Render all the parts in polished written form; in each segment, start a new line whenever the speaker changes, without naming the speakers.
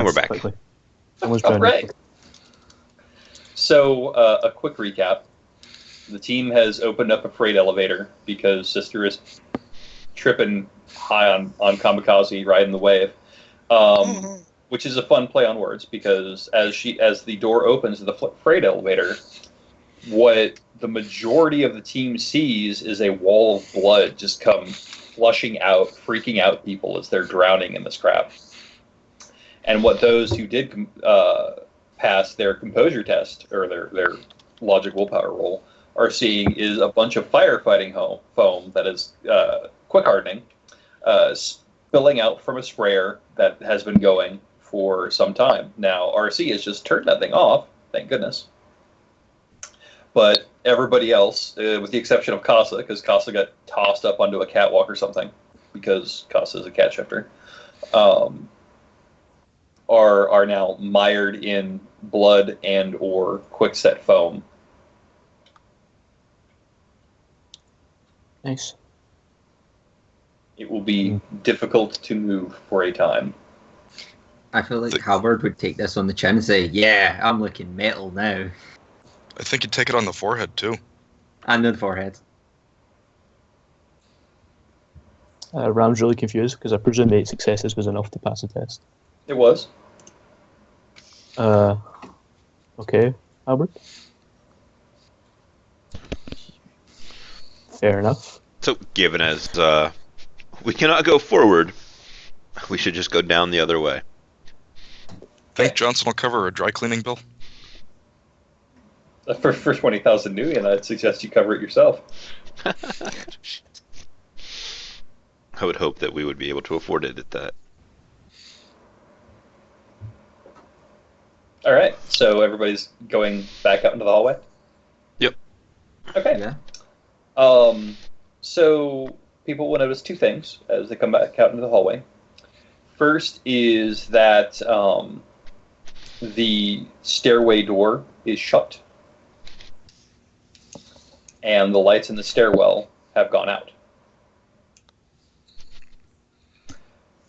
And we're back.
Quickly. Almost
All
drowned.
right. So, a quick recap. The team has opened up a freight elevator because Sister is tripping high on Kamikaze, riding the wave, which is a fun play on words because as the door opens to the freight elevator, what the majority of the team sees is a wall of blood just come flushing out, freaking out people as they're drowning in this crap. And what those who did pass their composure test or their logic willpower roll are seeing is a bunch of firefighting foam that is quick hardening, spilling out from a sprayer that has been going for some time. Now, RC has just turned that thing off, thank goodness. But everybody else, with the exception of Casa, because Casa got tossed up onto a catwalk or something, because Casa is a cat shifter, are now mired in blood and or quickset foam.
Nice.
It will be difficult to move for a time.
I feel like Howard would take this on the chin and say, "Yeah, I'm looking metal now."
I think you'd take it on the forehead, too.
And the forehead.
Ram's really confused because I presume 8 successes was enough to pass the test.
It was.
Okay, Albert. Fair enough.
So, given as we cannot go forward, we should just go down the other way.
Think Johnson will cover a dry cleaning bill?
For 20,000 Nuyen, I'd suggest you cover it yourself.
I would hope that we would be able to afford it at that.
All right, so everybody's going back out into the hallway?
Yep.
Okay.
Yeah.
So people will notice two things as they come back out into the hallway. First is that the stairway door is shut, and the lights in the stairwell have gone out.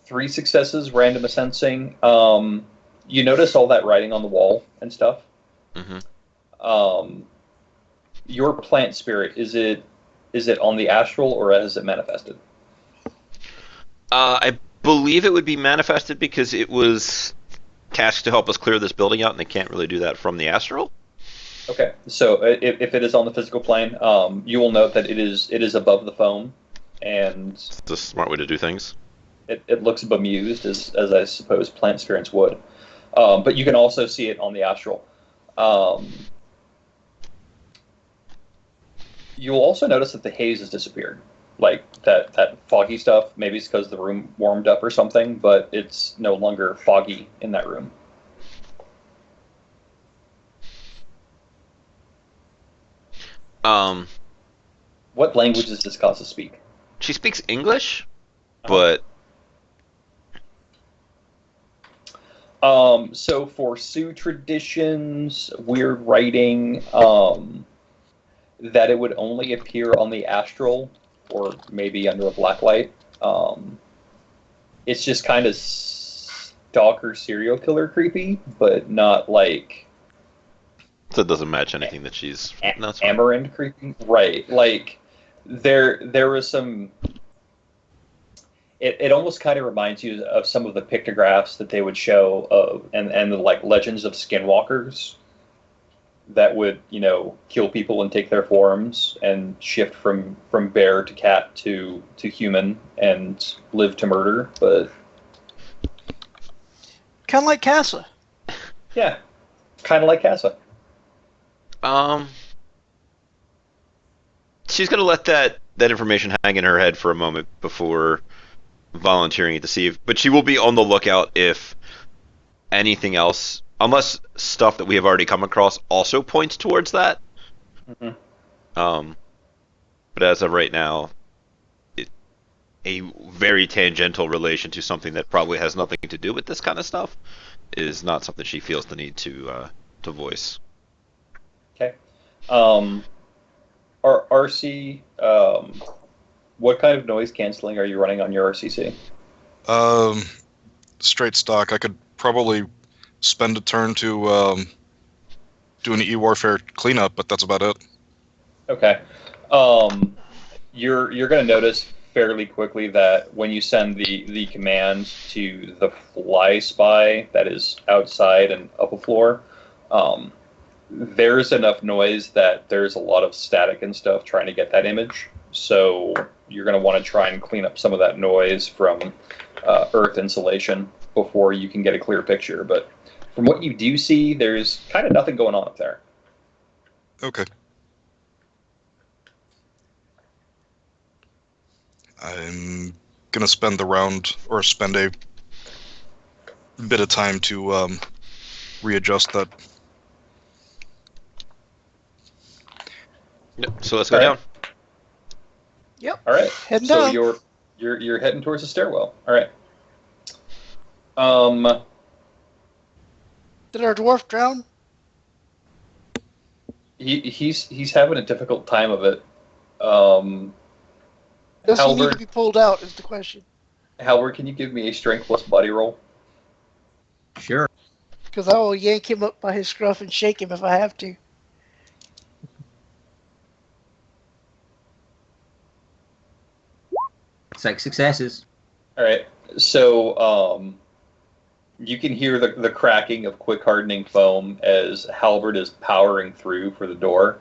3 successes, random sensing. You notice all that writing on the wall and stuff.
Mm-hmm.
Your plant spirit, is it on the astral or has it manifested?
I believe it would be manifested because it was cast to help us clear this building out, and they can't really do that from the astral.
Okay, so if it is on the physical plane, you will note that it is above the foam, and
It's a smart way to do things.
it looks bemused, as I suppose plant spirits would. But you can also see it on the astral. You'll also notice that the haze has disappeared. Like that foggy stuff, maybe it's because the room warmed up or something, but it's no longer foggy in that room. What languages does Casa speak?
She speaks English, but
so for Sioux traditions, weird writing, that it would only appear on the astral or maybe under a black light. It's just kind of stalker serial killer creepy, but not like
so it doesn't match anything that she's. No, it's fine.
Amaranth creepy, right? Like there was some. It almost kind of reminds you of some of the pictographs that they would show of and the like legends of skinwalkers that would, kill people and take their forms and shift from bear to cat to human and live to murder, but
Kind of like Casa.
yeah, kind of like Casa.
She's gonna let that information hang in her head for a moment before volunteering it to see but she will be on the lookout if anything else, unless stuff that we have already come across also points towards that.
Mm-hmm.
But as of right now, a very tangential relation to something that probably has nothing to do with this kind of stuff is not something she feels the need to voice.
Okay. RC, what kind of noise canceling are you running on your RCC?
Straight stock. I could probably spend a turn to do an e-warfare cleanup, but that's about it.
Okay. You're going to notice fairly quickly that when you send the command to the fly spy that is outside and up a floor, there's enough noise that there's a lot of static and stuff trying to get that image. So you're going to want to try and clean up some of that noise from earth insulation before you can get a clear picture. But from what you do see, there's kind of nothing going on up there.
Okay. I'm gonna spend the round, or spend a bit of time to readjust that.
Yep. So let's go
All
down.
right.
Yep.
All right.
Heading
So
down.
you're heading towards the stairwell. All right.
Did our dwarf drown?
He's having a difficult time of it.
Does he need to
Halberd,
be pulled out is the question.
Halberd, can you give me a strength plus body roll?
Sure.
Because I will yank him up by his scruff and shake him if I have to.
Six successes.
All right. So you can hear the cracking of quick hardening foam as Halberd is powering through for the door.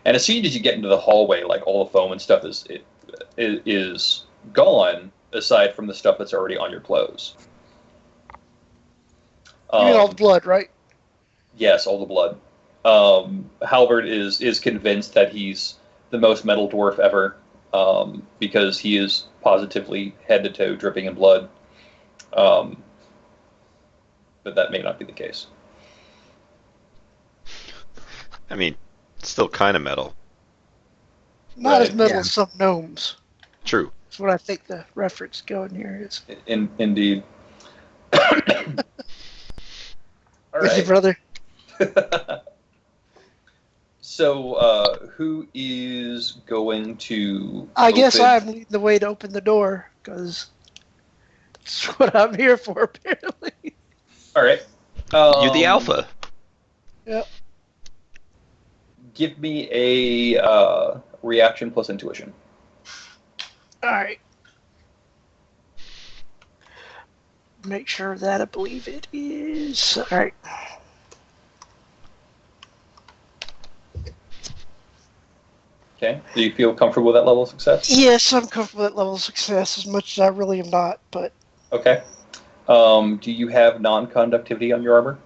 And as soon as you get into the hallway, like all the foam and stuff is gone, aside from the stuff that's already on your clothes.
You mean all the blood, right?
Yes, all the blood. Halberd is convinced that he's the most metal dwarf ever, because he is positively head to toe dripping in blood. But that may not be the case.
I mean, it's still kind of metal.
Not as
Right,
metal
yeah.
as some gnomes.
True.
That's what I think the reference going here is.
Indeed. All
With you,
right.
brother.
So, who is going to?
I guess
open-
I'm leading the way to open the door, because that's what I'm here for, apparently.
All right.
You're the alpha.
Yep.
Give me a reaction plus intuition.
All right. Make sure that I believe it is. All right.
Okay. Do you feel comfortable with that level of success?
Yes, I'm comfortable with that level of success as much as I really am not, but
Okay. Do you have non-conductivity on your armor?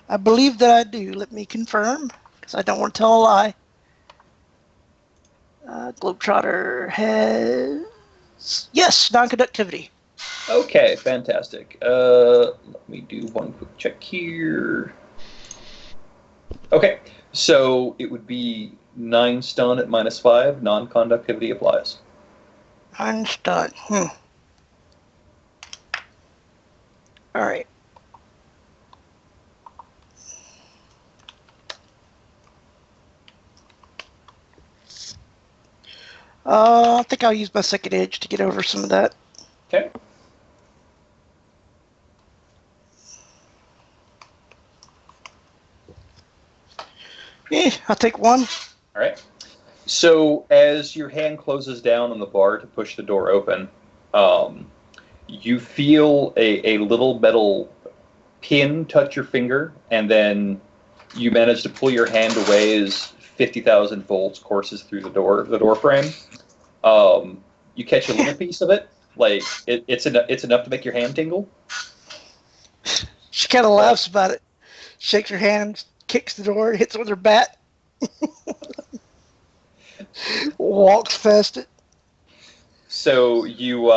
I believe that I do. Let me confirm, because I don't want to tell a lie. Globetrotter has... Yes, non-conductivity.
Okay, fantastic. Let me do one quick check here. Okay, so it would be 9 stun at -5. Non-conductivity applies.
I'm stunned. All right. I think I'll use my second edge to get over some of that.
Okay.
Yeah, I'll take one.
All right. So as your hand closes down on the bar to push the door open, you feel a little metal pin touch your finger, and then you manage to pull your hand away as 50,000 volts courses through the door frame. You catch a little piece of it, like it's enough to make your hand tingle.
She kind of laughs about it, shakes her hand, kicks the door, hits it with her bat, walks past it.
So you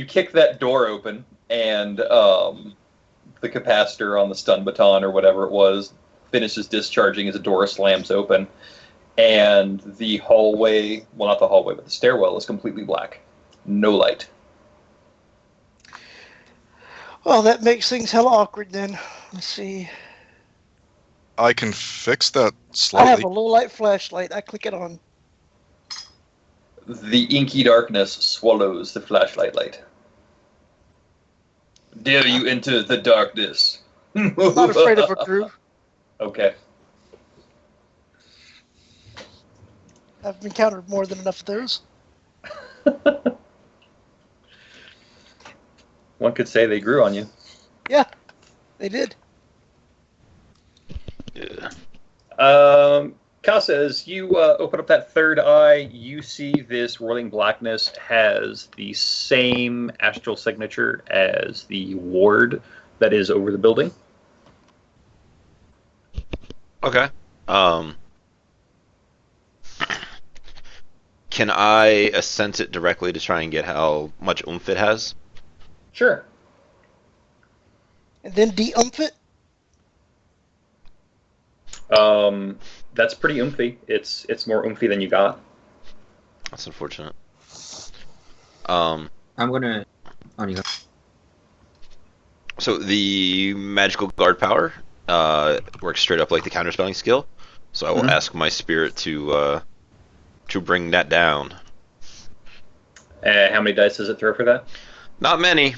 kick that door open, and the capacitor on the stun baton or whatever it was finishes discharging as the door slams open, and the hallway, well, not the hallway, but the stairwell is completely black. No light.
Well, that makes things hella awkward then. Let's see.
I can fix that
I have
slightly.
a low light flashlight. I click it on.
The inky darkness swallows the flashlight light. Dare you enter the darkness?
I'm not afraid of a crew.
Okay.
I've encountered more than enough of those.
One could say they grew on you.
Yeah, they did.
Yeah.
Casa, as you open up that third eye, you see this whirling blackness has the same astral signature as the ward that is over the building.
Okay. Can I ascend it directly to try and get how much oomph it has?
Sure.
And then de-umph it.
That's pretty oomphy. It's more oomphy than you got.
That's unfortunate.
I'm gonna. On you go.
So the magical guard power works straight up like the counterspelling skill. So I will
Mhm.
ask my spirit to bring that down.
How many dice does it throw for that?
Not many.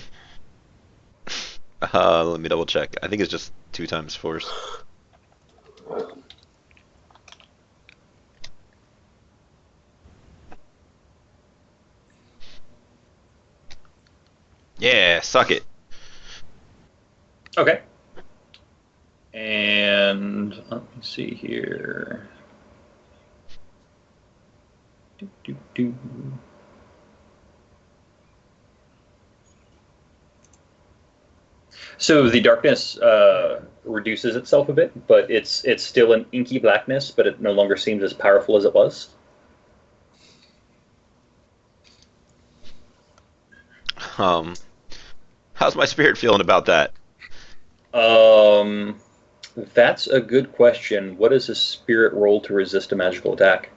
Let me double check. I think it's just 2 times force. Yeah, suck it.
Okay. And let me see here. Do. So the darkness reduces itself a bit, but it's still an inky blackness, but it no longer seems as powerful as it was.
How's my spirit feeling about that?
That's a good question. What is a spirit roll to resist a magical attack?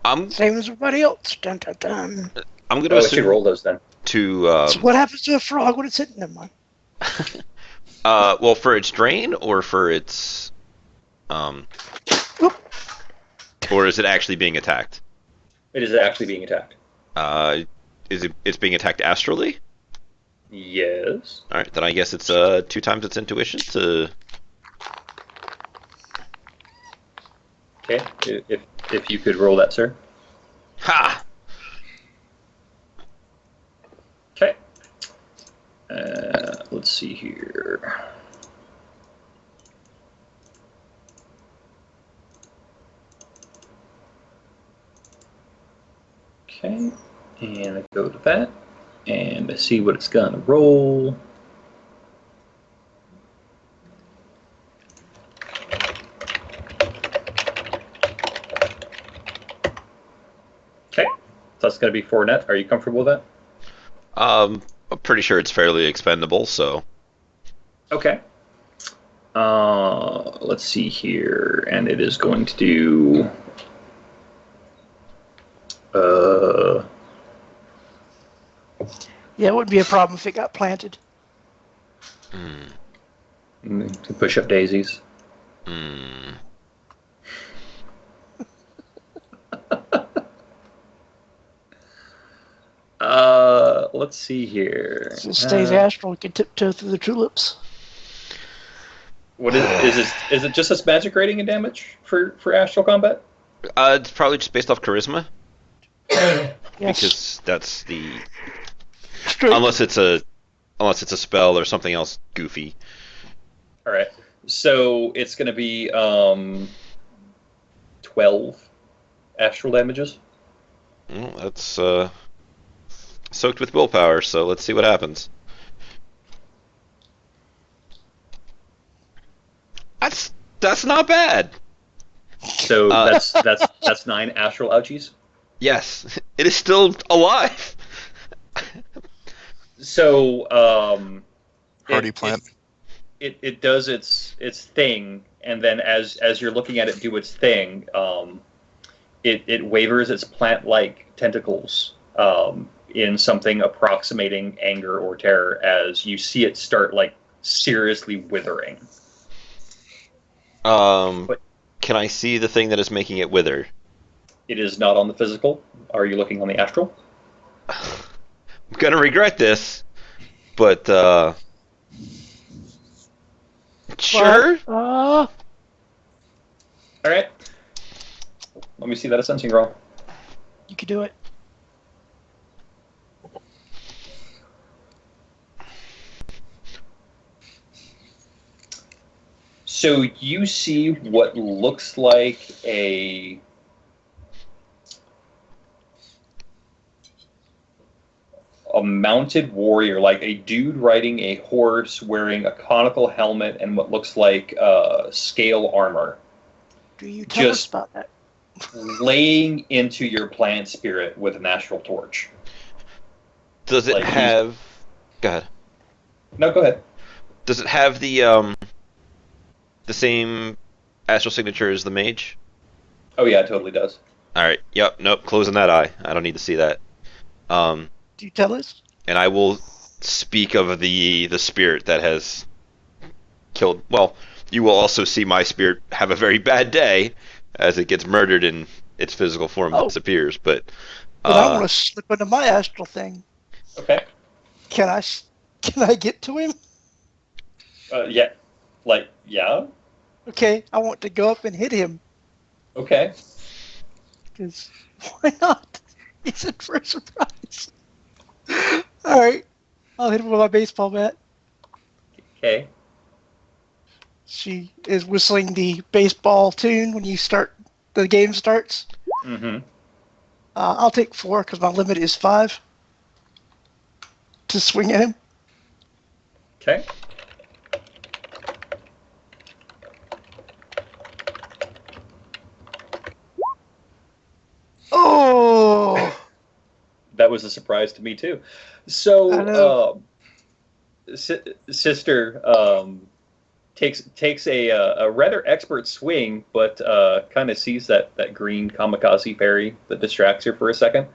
I'm
Same as everybody else. Dun, dun, dun.
I'm gonna
Oh, I should
assume
roll those then.
to
So what happens to a frog when it's hitting? Never mind.
well, for its drain or for its
Oop.
or is it actually being attacked?
It is actually being attacked.
It's being attacked astrally?
Yes.
All right, then I guess it's 2 times its intuition to.
Okay. If you could roll that, sir.
Ha!
Okay. Let's see here. Okay, and I go to that, and I see what it's gonna roll. Okay, so that's gonna be 4 net. Are you comfortable with that?
I'm pretty sure it's fairly expendable, so.
Okay. Let's see here, and it is going to do.
Yeah, it wouldn't be a problem if it got planted.
To push up daisies. Let's see here.
So it stays astral. It can tiptoe through the tulips.
What is it just as magic rating and damage for astral combat?
It's probably just based off charisma,
Yes.
because that's the
Straight.
unless it's a spell or something else goofy.
All right. So it's going to be 12 astral damages.
Well, that's soaked with willpower, so let's see what happens. That's not bad.
So that's 9 astral ouchies.
Yes, it is still alive.
So
Hardy plant.
It does its thing, and then as you're looking at it do its thing, it wavers its plant-like tentacles in something approximating anger or terror as you see it start like seriously withering.
Can I see the thing that is making it wither?
It is not on the physical. Are you looking on the astral?
I'm gonna regret this, but Sure.
All right. Let me see that sensing roll.
You could do it.
So you see what looks like a mounted warrior, like a dude riding a horse wearing a conical helmet and what looks like scale armor,
Do you tell us
Just-
about that?
laying into your plant spirit with an astral torch.
Does it
Like, he's-
have? Go ahead.
No, go ahead.
Does it have the same astral signature as the mage?
Oh yeah, it totally does.
All right. Yep. Nope. Closing that eye. I don't need to see that.
Do you tell us?
And I will speak of the spirit that has killed. Well, you will also see my spirit have a very bad day as it gets murdered and its physical form
Oh.
disappears. But
But I want to slip into my astral thing.
Okay.
Can I get to him?
Yeah. Like, yeah.
Okay, I want to go up and hit him.
Okay.
Because why not? He's in for a surprise. All right, I'll hit him with my baseball bat.
Okay.
She is whistling the baseball tune when the game starts.
Mm-hmm.
I'll take 4 because my limit is 5 to swing at him.
Okay.
Oh,
That was a surprise to me too.
I
So,
know.
sister takes a rather expert swing, but kind of sees that green kamikaze parry that distracts her for a second,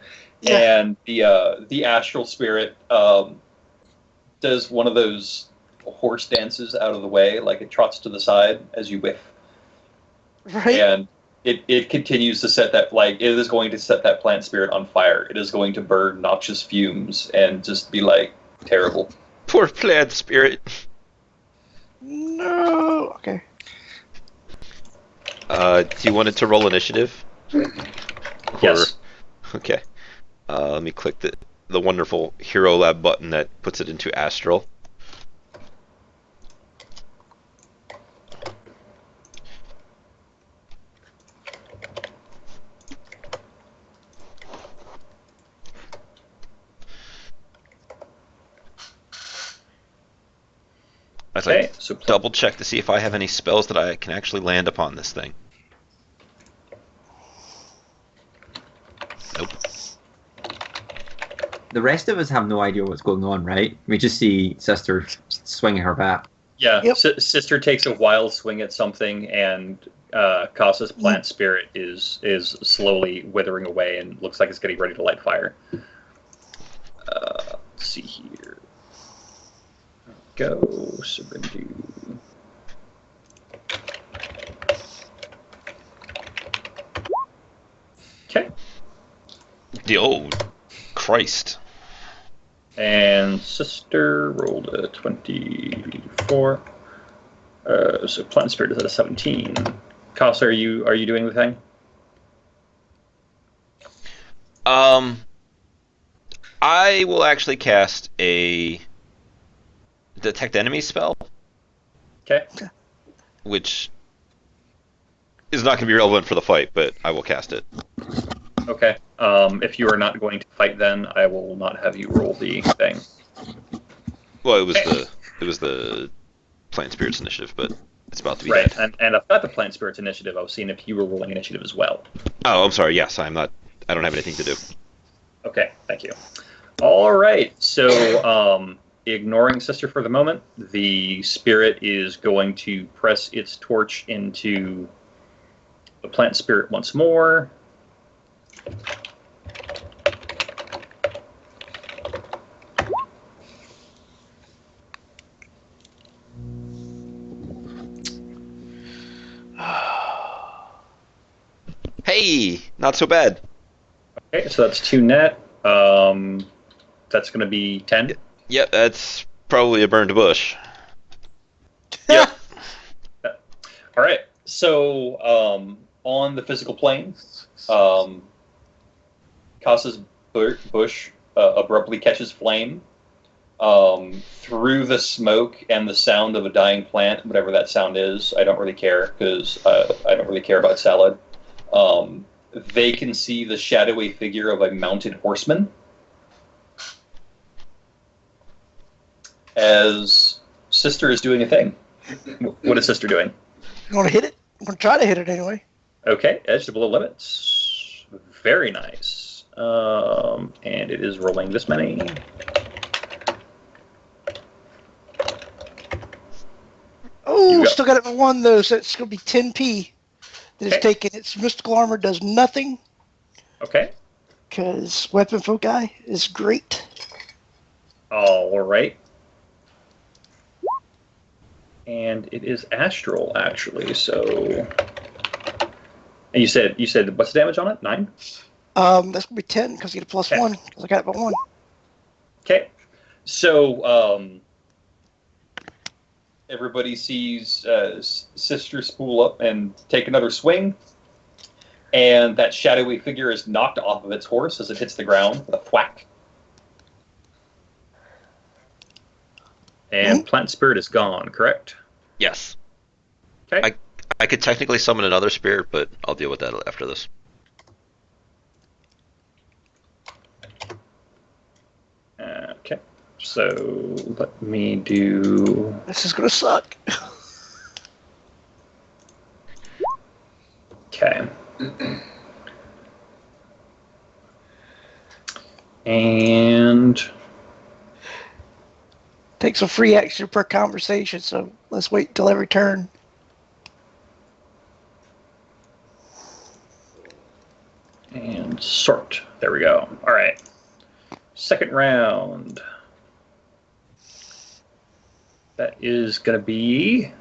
yeah.
and the astral spirit does one of those horse dances out of the way, like it trots to the side as you whiff,
Right.
and it continues to set that, like, it is going to set that plant spirit on fire. It is going to burn noxious fumes and just be like terrible.
poor plant spirit.
No. Okay.
Do you want it to roll initiative?
Yes.
Okay. Let me click the wonderful Hero Lab button that puts it into Astral. As I
Okay. So
double check to see if I have any spells that I can actually land upon this thing. Nope.
The rest of us have no idea what's going on, right? We just see Sister swinging her bat.
yeah,
Yep.
sister takes a wild swing at something, and Kasa's plant spirit is slowly withering away and looks like it's getting ready to light fire. Let's see here. Go, Sarindu. Okay.
The old Christ.
And sister rolled a 24. So plant spirit is at a 17. Kasa, are you doing the thing?
I will actually cast a detect enemy spell,
Okay.
which is not going to be relevant for the fight, but I will cast it.
Okay. If you are not going to fight, then I will not have you roll the thing.
Well, it was the Plant Spirits initiative, but it's about to be
Right.
dead.
And I've got the plant spirits initiative. I was seeing if you were rolling initiative as well.
Oh, I'm sorry. Yes, I'm not. I don't have anything to do.
Okay. Thank you. All right. So, ignoring sister for the moment, the spirit is going to press its torch into the plant spirit once more.
Hey, not so bad.
Okay, so that's 2 net. That's going to be 10.
Yep, that's probably a burned bush.
Yep. So, on the physical plane, Casa's bush abruptly catches flame. Through the smoke and the sound of a dying plant, whatever that sound is, I don't really care because I don't really care about salad. They can see the shadowy figure of a mounted horseman as Sister is doing a thing. What is Sister doing?
You want to hit it? I'm going to try to hit it anyway.
Okay, edge to below limits. Very nice. And it is rolling this many.
Oh, still got it for 1 though, so it's going to be 10p that is taken. Its mystical armor does nothing.
Okay.
Because weapon foci is great.
All right. And it is astral, actually. So, and you said what's the damage on it? 9.
That's going to be 10 because you get a plus 1 because I got it by 1.
Okay. So, everybody sees Sister spool up and take another swing, and that shadowy figure is knocked off of its horse as it hits the ground with a thwack. And Plant Spirit is gone, correct?
Yes.
Okay.
I could technically summon another spirit, but I'll deal with that after this.
Okay. So let me do.
This is going to suck.
Okay. And
Takes a free action per conversation, so let's wait until every turn.
and sort. There we go. All right. Second round. That is going to be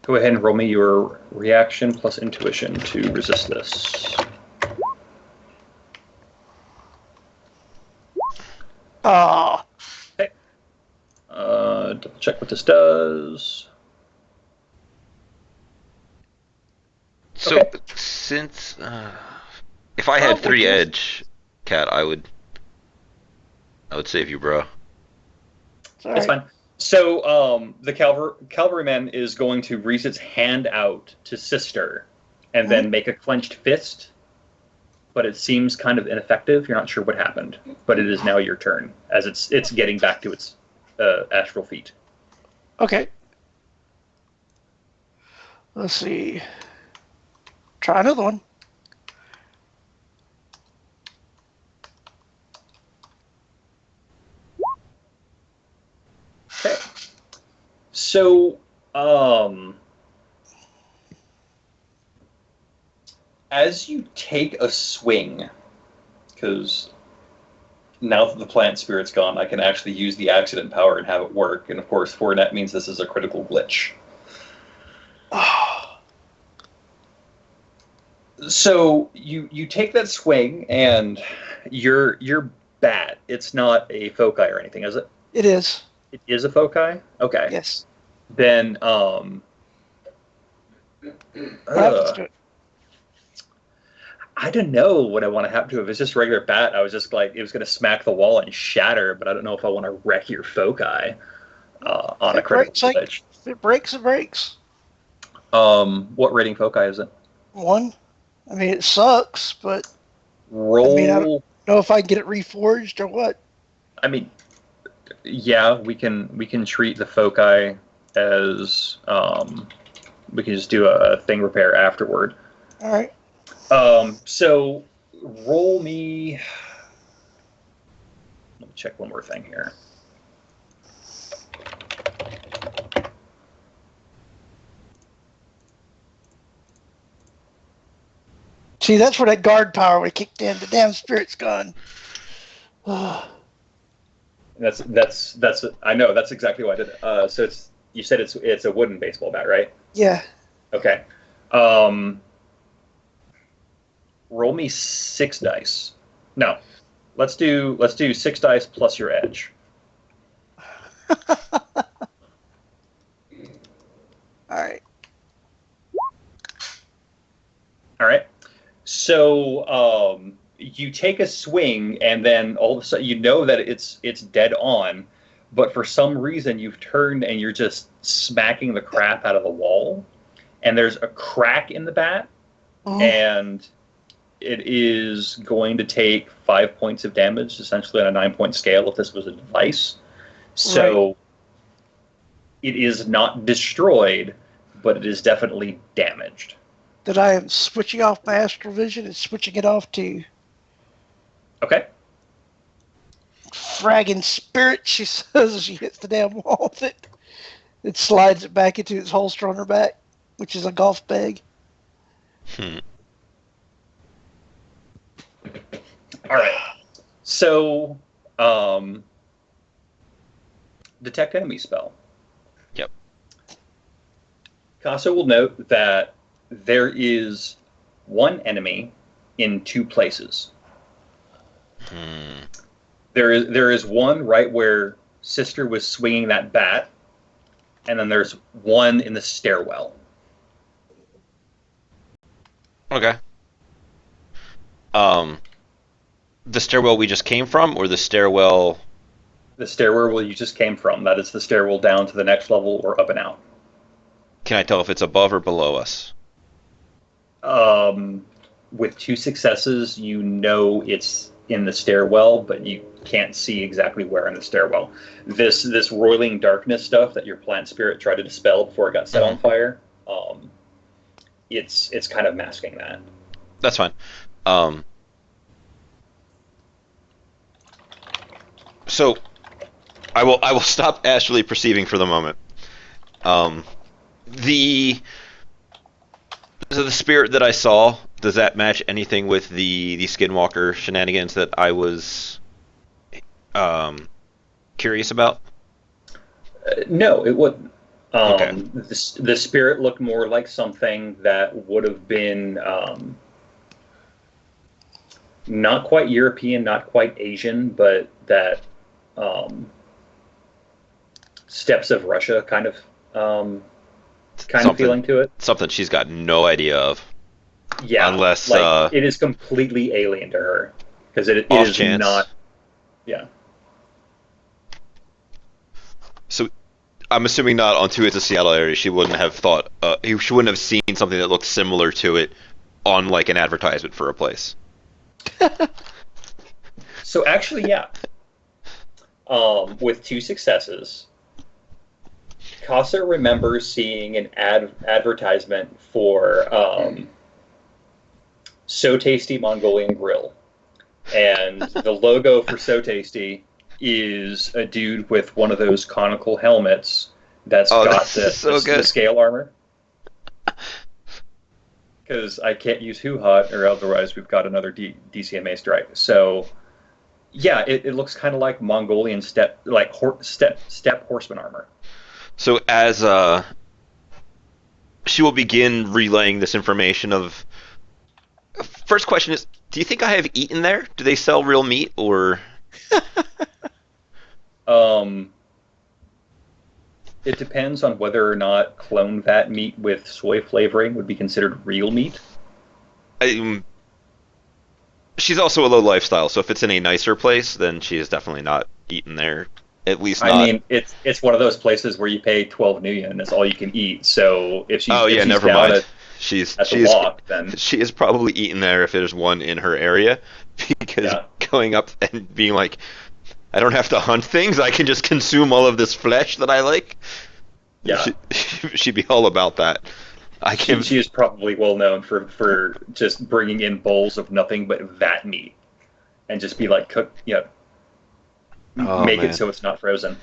go ahead and roll me your reaction plus intuition to resist this.
Oh,
Okay. Double check what this does.
So
Okay.
since if I had 3 edge, Cat, I would save you, bro.
That's fine. So the cavalryman is going to reach its hand out to Sister and then make a clenched fist, but it seems kind of ineffective. You're not sure what happened, but it is now your turn as it's getting back to its astral feet.
Okay. Let's see. Try another one.
Okay. So, as you take a swing, because now that the plant spirit's gone, I can actually use the accident power and have it work. And of course, 4net means this is a critical glitch. So you take that swing, and your bat. It's not a foci or anything, is it?
It is.
It is a foci? Okay.
Yes.
Then,
What happens to it?
I don't know what I want to happen to it. If it's just a regular bat, I was just like, it was going to smack the wall and shatter, but I don't know if I want to wreck your foci on a critical glitch.
If it breaks, it breaks.
What rating foci is it?
1. I mean, it sucks, but
Roll.
I mean, I don't know if I can get it reforged or what.
I mean, yeah, we can treat the foci as we can just do a thing repair afterward.
All right.
So roll me. Let me check one more thing here.
See, that's where that guard power would have kicked in. The damn spirit's gone.
That's I know that's exactly why I did it. So you said it's a wooden baseball bat, right?
Yeah.
Okay. Roll me 6 dice. No, Let's do 6 dice plus your edge.
Alright.
All right. So you take a swing, and then all of a sudden you know that it's dead on, but for some reason you've turned and you're just smacking the crap out of the wall, and there's a crack in the bat, and it is going to take 5 points of damage, essentially on a 9-point scale if this was a device. So it is not destroyed, but it is definitely damaged.
That I am switching off my astral vision and switching it off to
Okay.
fragging spirit, she says as she hits the damn wall with it. It slides it back into its holster on her back, which is a golf bag.
Hmm.
All right. So, detect enemy spell.
Yep.
Casa will note that there is one enemy in 2 places.
Hmm.
There is one right where Sister was swinging that bat, and then there's one in the stairwell.
Okay. The stairwell we just came from, or the stairwell?
The stairwell you just came from. That is the stairwell down to the next level or up and out.
Can I tell if it's above or below us?
With 2 successes, you know it's in the stairwell, but you can't see exactly where in the stairwell. This roiling darkness stuff that your plant spirit tried to dispel before it got set on fire, it's kind of masking that.
That's fine. So I will stop astrally perceiving for the moment. The spirit that I saw, does that match anything with the Skinwalker shenanigans that I was curious about?
No, it wouldn't.
Okay.
The spirit looked more like something that would have been not quite European, not quite Asian, but that steppes of Russia kind of feeling to it.
Something she's got no idea of.
Yeah,
unless
it is completely alien to her because it
off
is
chance.
not. Yeah.
So I'm assuming not onto it's a Seattle area. She wouldn't have thought. She wouldn't have seen something that looked similar to it on like an advertisement for a place.
So actually, yeah. With 2 successes, Casa remembers seeing an advertisement for So Tasty Mongolian Grill. And the logo for So Tasty is a dude with one of those conical helmets that's got the scale armor. Because I can't use Who Hot, or otherwise we've got another DCMA strike. So, yeah, it looks kind of like Mongolian steppe horseman armor.
So as she will begin relaying this information of. First question is, do you think I have eaten there? Do they sell real meat or?
It depends on whether or not clone vat meat with soy flavoring would be considered real meat.
She's also a low lifestyle, so if it's in a nicer place, then she is definitely not eating there. At least not.
I mean, it's one of those places where you pay 12 nuyen and that's all you can eat. So if she's
never
down
mind.
then
She is probably eating there if there's one in her area, because going up and being like, I don't have to hunt things, I can just consume all of this flesh that I like.
Yeah,
she'd be all about that.
She is probably well known for just bringing in bowls of nothing but vat meat, and just be like, make it so it's not frozen.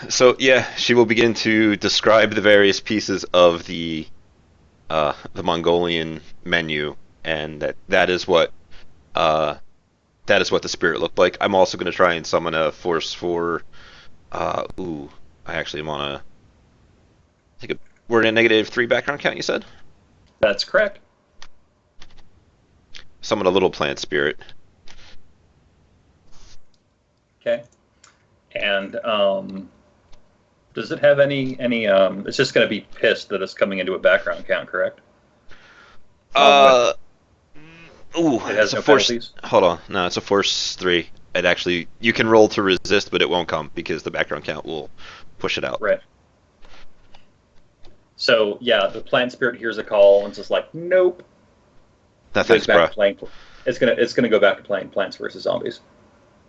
So yeah, she will begin to describe the various pieces of the Mongolian menu, and that is what the spirit looked like. I'm also going to try and summon a force for. I actually want to. We're in a -3 background count. You said.
That's correct.
Summon a little plant spirit.
Okay. And does it have any? It's just going to be pissed that it's coming into a background count, correct?
Ooh,
It has
it's a
no
force.
penalties?
Hold on, no, it's a force 3. It actually, you can roll to resist, but it won't come because the background count will push it out.
Right. So yeah, the plant spirit hears a call and it's just like, nope.
No,
Goes
thanks,
back
bro.
to playing. It's gonna go back to playing Plants vs Zombies.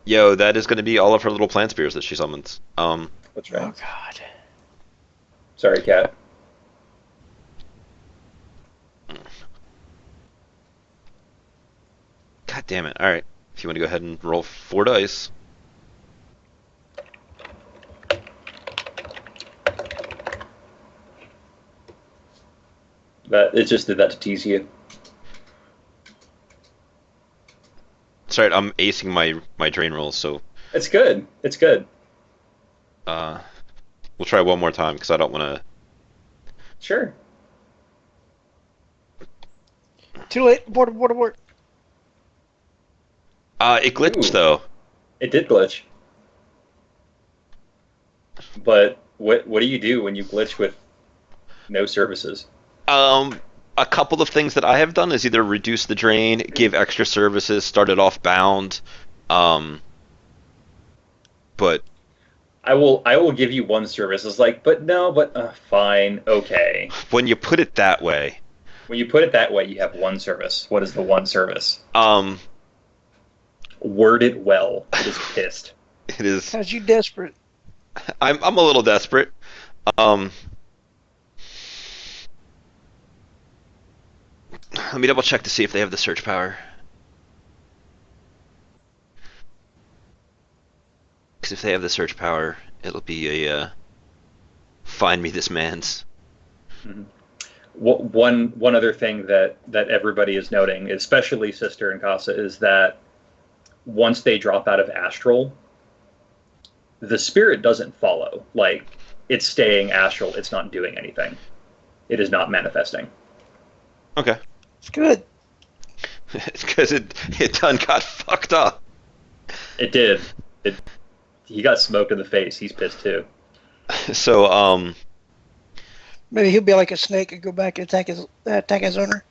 Yo, that is going to be all of her little plant spears that she summons.
That's right.
Oh God.
Sorry, Cat.
God damn it. All right, if you want to go ahead and roll 4 dice.
That it just did that to tease you.
Sorry, I'm acing my drain rolls, so
It's good. It's good.
we'll try one more time because I don't want to.
Sure.
Too late. Abort.
It glitched
Ooh.
though.
It did glitch. But what do you do when you glitch with no services?
A couple of things that I have done is either reduce the drain, give extra services, start it off bound. But
I will give you one service. It's like, but no, but fine, okay.
when you put it that way,
When you put it that way, you have one service. What is the one service? Word it well. It is pissed.
it is.
Cause you desperate.
I'm a little desperate. Let me double check to see if they have the search power. Because if they have the search power, it'll be a find me this man's.
Mm-hmm. One other thing that everybody is noting, especially Sister and Casa, is that once they drop out of astral, the spirit doesn't follow. Like, it's staying astral. It's not doing anything. It is not manifesting.
Okay.
It's good.
It's because it done got fucked up.
It did. He got smoked in the face. He's pissed too.
So
Maybe he'll be like a snake and go back and attack his owner.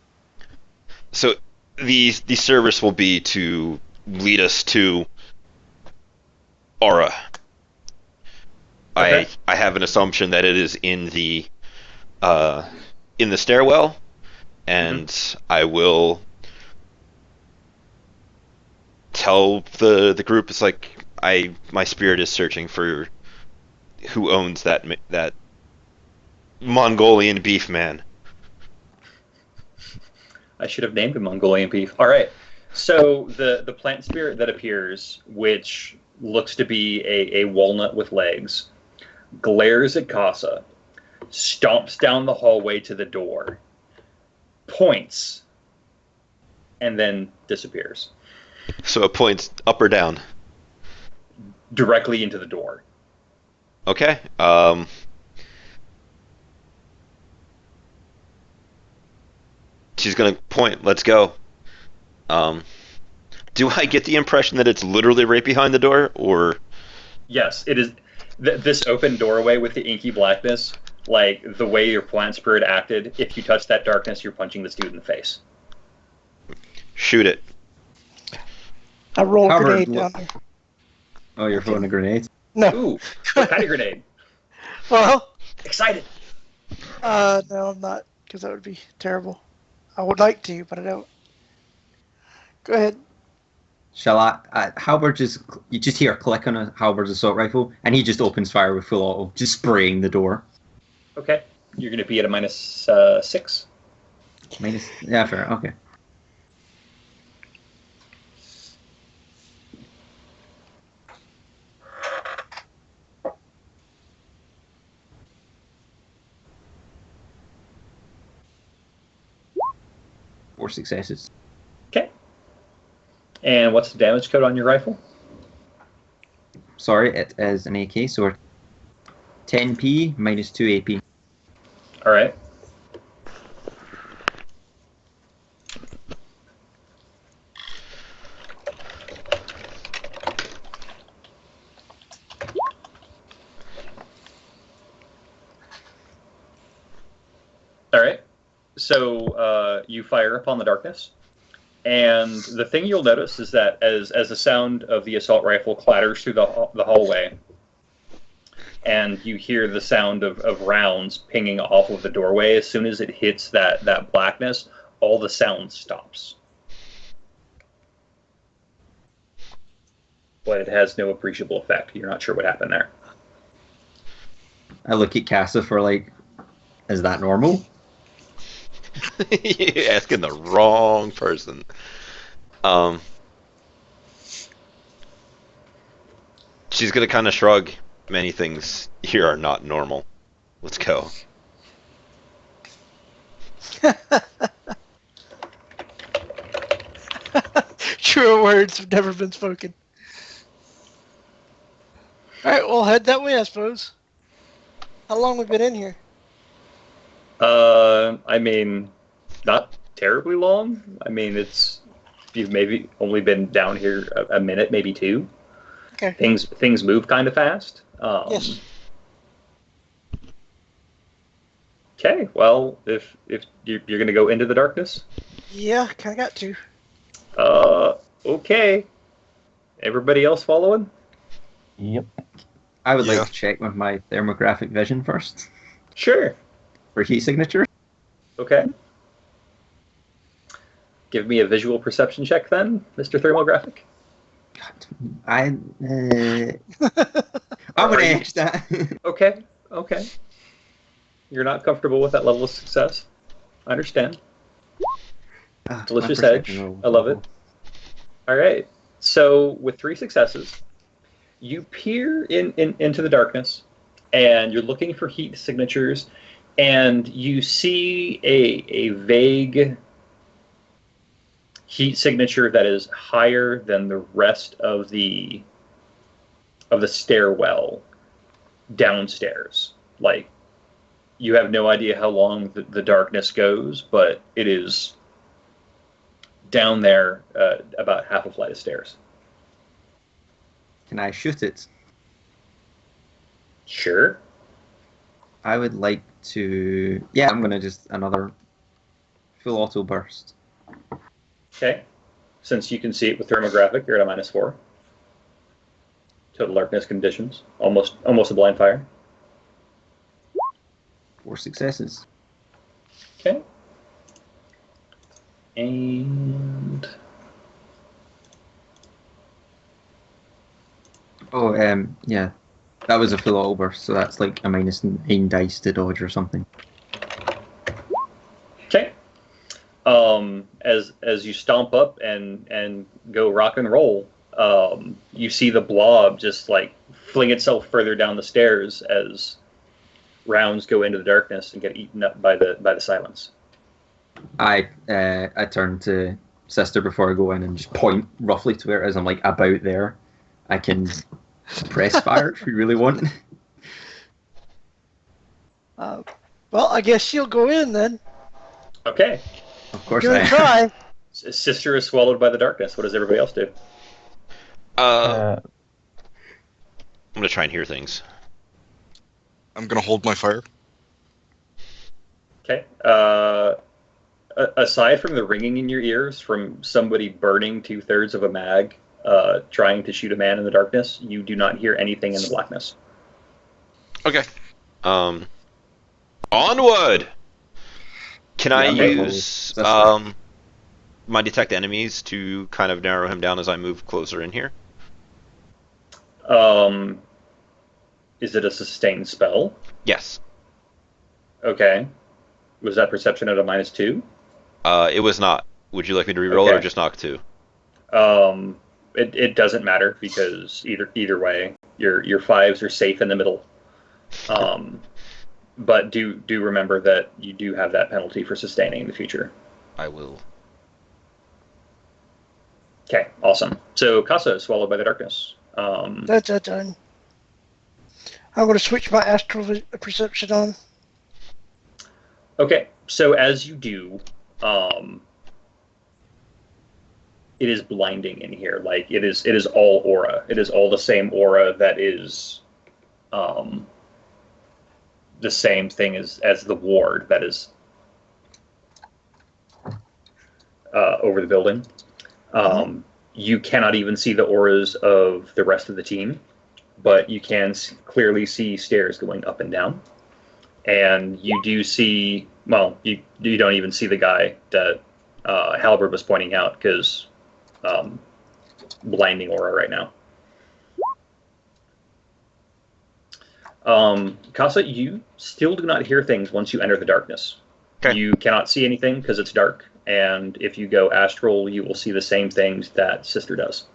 So the service will be to lead us to Aura.
Okay.
I have an assumption that it is in the stairwell, and I will tell the group it's like my spirit is searching for who owns that Mongolian beef man.
I should have named him Mongolian beef. All right. So the plant spirit that appears, which looks to be a walnut with legs, glares at Casa, stomps down the hallway to the door, points, and then disappears
So it points up or down.
directly into the door.
Okay. She's gonna point. Let's go. Do I get the impression that it's literally right behind the door, or?
Yes, it is. This open doorway with the inky blackness, like the way your plant spirit acted, if you touch that darkness, you're punching this dude in the face.
Shoot it.
I roll a
Howard,
grenade down there.
Oh, you're throwing a grenade?
No.
Ooh, what kind of grenade?
Well,
Excited.
no, I'm not, because that would be terrible. I would like to, but I don't. Go ahead.
Shall I? Halberd you just hear a click on a Halberd's assault rifle, and he just opens fire with full auto, just spraying the door.
Okay, you're going to be at a -6.
Yeah, fair. Okay. Four successes.
Okay. And what's the damage code on your rifle?
Sorry, it is an AK, so we're 10p minus 2 AP.
All right. All right. So you fire upon the darkness, and the thing you'll notice is that as the sound of the assault rifle clatters through the hallway, and you hear the sound of rounds pinging off of the doorway, as soon as it hits that blackness, all the sound stops. But it has no appreciable effect. You're not sure what happened there.
I look at Casa for like, is that normal?
You're asking the wrong person. She's gonna kind of shrug. Many things here are not normal. Let's go.
Truer words have never been spoken. All right, we'll head that way, I suppose. How long we been in here?
I mean, not terribly long. I mean, you've maybe only been down here a minute, maybe two.
Okay.
Things move kind of fast.
Yes.
Okay. Well, if you're gonna go into the darkness.
Yeah, kind of got to.
Okay. Everybody else following?
Yep.
I would
Yeah.
like to check with my thermographic vision first
Sure.
for heat signature.
Okay. Give me a visual perception check then, Mr. Thermographic.
I'm gonna edge that.
Okay. Okay. You're not comfortable with that level of success. I understand. Delicious
My
edge.
perception roll.
I love it. All right. So with 3 successes, you peer into the darkness, and you're looking for heat signatures, and you see a vague heat signature that is higher than the rest of the stairwell downstairs. Like, you have no idea how long the darkness goes, but it is down there about half a flight of stairs.
Can I shoot it?
Sure.
I would like to. Yeah, I'm gonna just another full auto burst.
Okay. Since you can see it with thermographic, you're at a -4. Total darkness conditions. Almost a blind fire.
4 successes.
Okay. And
Oh, yeah. That was a full auto burst, so that's like a -9 dice to dodge or something.
okay. As you stomp up and go rock and roll, you see the blob just like fling itself further down the stairs as rounds go into the darkness and get eaten up by the silence.
I turn to Sister before I go in and just point roughly to where it is. I'm like, about there. I can press fire if we really want.
Well, I guess she'll go in then.
Okay.
Of course
Give
I
it a try.
Sister is swallowed by the darkness. What does everybody else do?
I'm gonna try and hear things.
I'm gonna hold my fire.
Okay. Aside from the ringing in your ears from somebody burning 2/3 of a mag, trying to shoot a man in the darkness, you do not hear anything in the blackness.
Okay. Onward. Can I
Yeah,
use
that's
my detect enemies to kind of narrow him down as I move closer in here?
Is it a sustained spell?
Yes.
Okay. Was that perception at a -2?
It was not. Would you like me to reroll it or
Okay.
just knock 2?
It doesn't matter because either way, your 5s are safe in the middle. But do remember that you do have that penalty for sustaining in the future.
I will.
Okay, awesome. So Casa is swallowed by the darkness.
That's done. I'm going to switch my astral perception on.
Okay, so as you do, it is blinding in here. Like it is all aura. It is all the same aura that is the same thing as the ward that is over the building. You cannot even see the auras of the rest of the team, but you can clearly see stairs going up and down. And you do see, well, you don't even see the guy that Halberd was pointing out because blinding aura right now. Casa, you still do not hear things once you enter the darkness.
Okay.
You cannot see anything because it's dark, and if you go astral, you will see the same things that Sister does.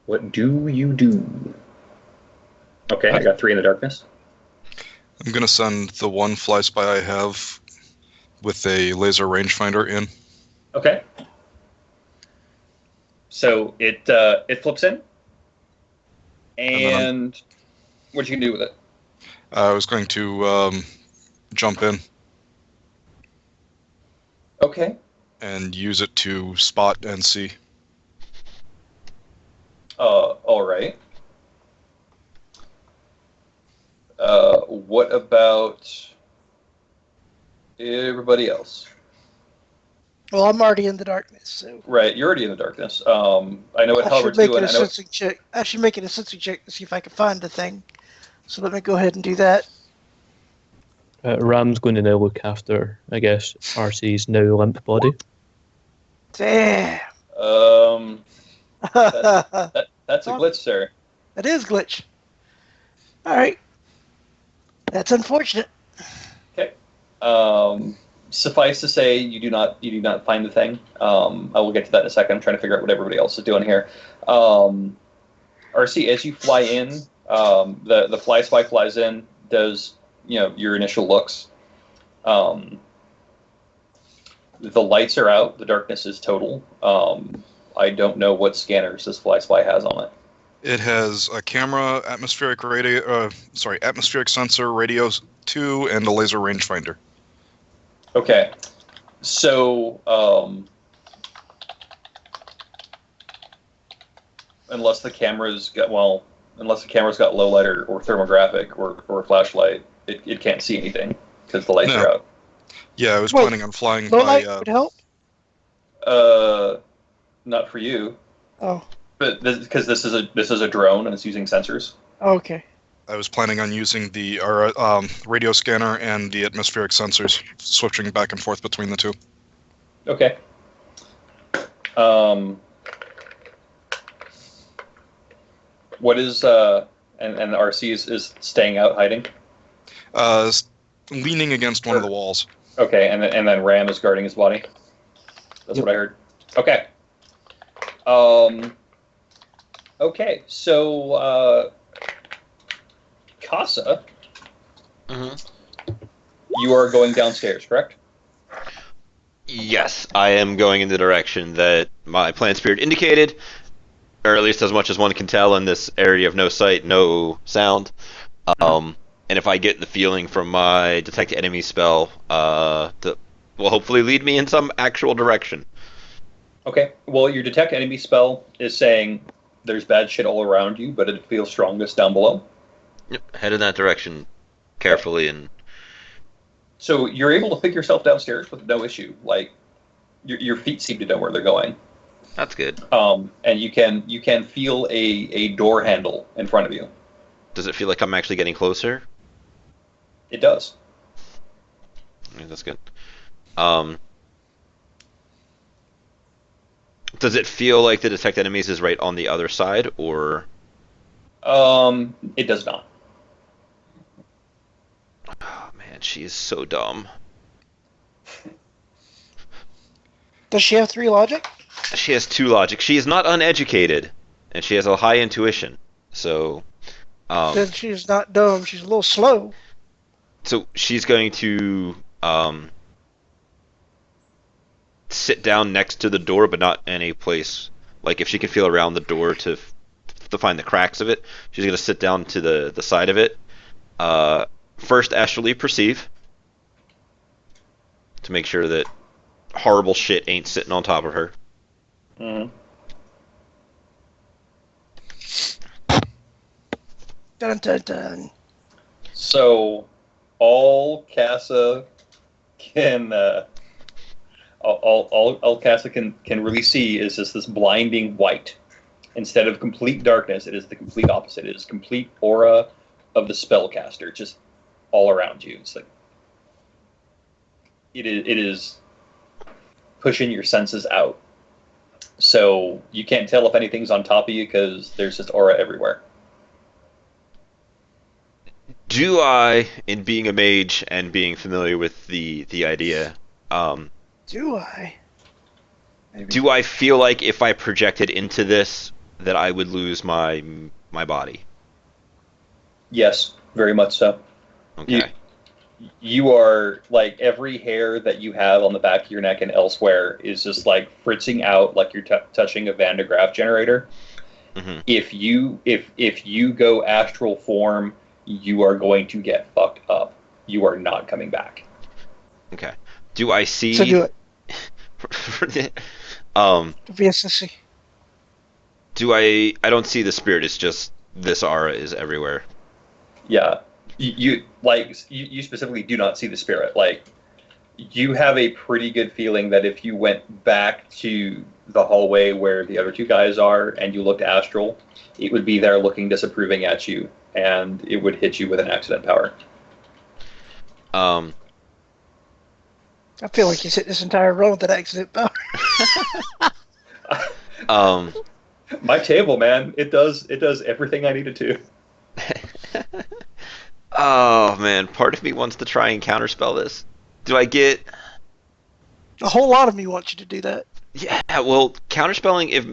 What do you do? Okay, I got 3 in the darkness.
I'm gonna send the one fly spy I have with a laser rangefinder in.
Okay. So it flips in, and what you can do with it?
I was going to jump in
Okay.
and use it to spot and see.
All right. What about everybody else?
Well, I'm already in the darkness, so
Right, you're already in the darkness. I know what
I should
Halbert's
make
doing.
it a sensing check. I should make it a sensing check to see if I can find the thing. So let me go ahead and do that.
Ram's going to now look after, I guess, RC's now limp body.
Damn.
That's a glitch, sir.
That is glitch. All right. That's unfortunate.
Okay. Suffice to say, you do not find the thing. I will get to that in a second. I'm trying to figure out what everybody else is doing here. RC, as you fly in, the fly spy flies in, does your initial looks. The lights are out. The darkness is total. I don't know what scanners this fly spy has on it.
It has a camera, atmospheric sensor, radio 2, and a laser rangefinder.
Okay, so unless the camera's got low light or thermographic or flashlight, it can't see anything because the lights
No.
are out.
Yeah, I was
Wait,
planning on flying
Low
by.
light would help.
Not for you,
Oh,
but because this is a drone and it's using sensors.
okay.
I was planning on using the radio scanner and the atmospheric sensors, switching back and forth between the two.
Okay. What is and RC is staying out hiding?
Leaning against one of the walls.
Okay, and then Ram is guarding his body. That's
Yep.
what I heard. Okay. Okay, so Casa, you are going downstairs, correct?
Yes, I am going in the direction that my plant spirit indicated, or at least as much as one can tell in this area of no sight, no sound. And if I get the feeling from my detect enemy spell, that will hopefully lead me in some actual direction.
Okay. Well, your detect enemy spell is saying there's bad shit all around you, but it feels strongest down below.
Yep, head in that direction carefully, and
So you're able to pick yourself downstairs with no issue. Like your feet seem to know where they're going.
that's good.
And you can feel a door handle in front of you.
Does it feel like I'm actually getting closer?
It does.
Yeah, that's good. Does it feel like the detect enemies is right on the other side, or?
It does not.
Oh man, she is so dumb.
Does she have 3 logic?
She has 2 logic. She is not uneducated, and she has a high intuition. So,
Then she's not dumb. She's a little slow.
so she's going to sit down next to the door, but not in a place. Like if she can feel around the door to find the cracks of it, she's going to sit down to the side of it. First, astrally perceive to make sure that horrible shit ain't sitting on top of her.
Mhm.
Dun dun dun.
So, all Casa can, all Casa can really see is just this blinding white. Instead of complete darkness, it is the complete opposite. It is complete aura of the spellcaster, just all around you. It's like it is pushing your senses out. So you can't tell if anything's on top of you because there's just aura everywhere.
Do I, in being a mage and being familiar with the idea,
Do I? Maybe.
do I feel like if I projected into this that I would lose my body?
Yes, very much so.
Okay.
You are like every hair that you have on the back of your neck and elsewhere is just like fritzing out like you're touching a Van de Graaff generator.
Mm-hmm.
If you go astral form, you are going to get fucked up. You are not coming back.
Okay. Do I see?
So do it.
um.
Be a sissy.
Do I? I don't see the spirit. It's just this aura is everywhere.
Yeah, you specifically do not see the spirit. Like you have a pretty good feeling that if you went back to the hallway where the other two guys are and you looked astral, it would be there looking disapproving at you, and it would hit you with an accident power.
Um.
I feel like he's hit this entire run with that accident power.
Um.
My table, man, it does everything I needed to.
Oh man, part of me wants to try and counterspell this. Do I get?
A whole lot of me wants you to do that.
Yeah. Well, counterspelling. If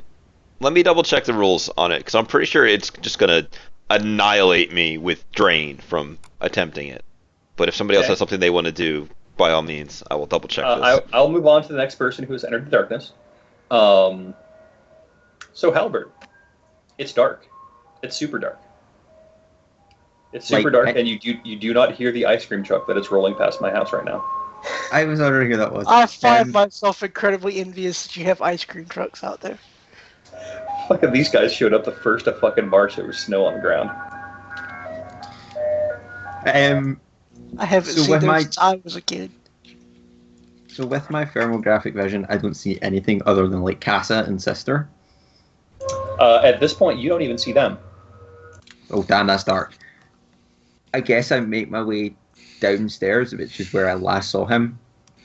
let me double check the rules on it because I'm pretty sure it's just gonna annihilate me with drain from attempting it. But if somebody else
Okay.
has something they want to do, by all means, I will double check this.
I'll move on to the next person who has entered the darkness. So Halbert, it's dark. It's super dark. It's super dark, and you do not hear the ice cream truck that is rolling past my house right now.
I was wondering who that was.
I find myself incredibly envious that you have ice cream trucks out there.
Fucking these guys showed up the 1st of fucking March. There was snow on the ground.
I haven't
So
seen
with
them
my-
since I was a kid.
So with my thermographic vision, I don't see anything other than like Casa and Sister.
At this point, you don't even see them.
Oh damn, that's dark. I guess I make my way downstairs, which is where I last saw him,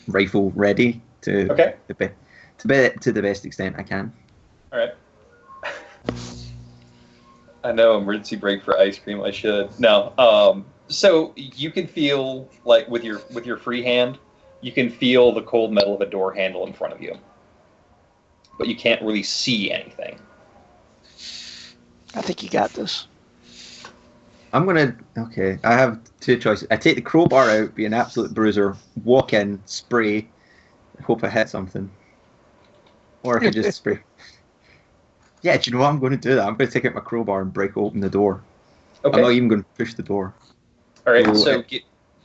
rifle ready to
Okay.
to the best extent I can.
All right. I know, emergency break for ice cream. I should. No. So you can feel like with your free hand, you can feel the cold metal of a door handle in front of you, but you can't really see anything.
I think you got this.
Okay, I have two choices. I take the crowbar out, be an absolute bruiser, walk in, spray, hope I hit something. Or I could just spray. Yeah, do you know what? I'm going to do that. I'm going to take out my crowbar and break open the door.
Okay.
I'm not even going to push the door.
All right.
Oh,
So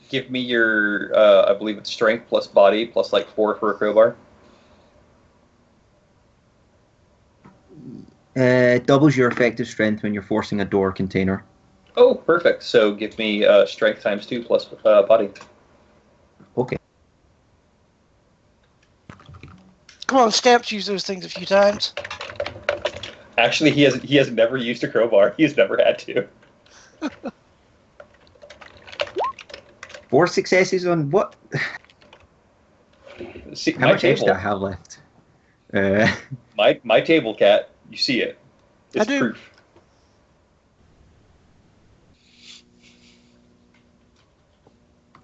give me your, I believe it's strength plus body plus like 4 for a crowbar.
Doubles your effective strength when you're forcing a door container.
Oh, perfect. So give me strength times 2 plus body.
Okay.
Come on, Stamps used those things a few times.
Actually, he has never used a crowbar. He's never had to.
4 successes on what?
See,
How
my
much age do I
table,
have left?
my table, cat. You see it. It's
I do.
proof.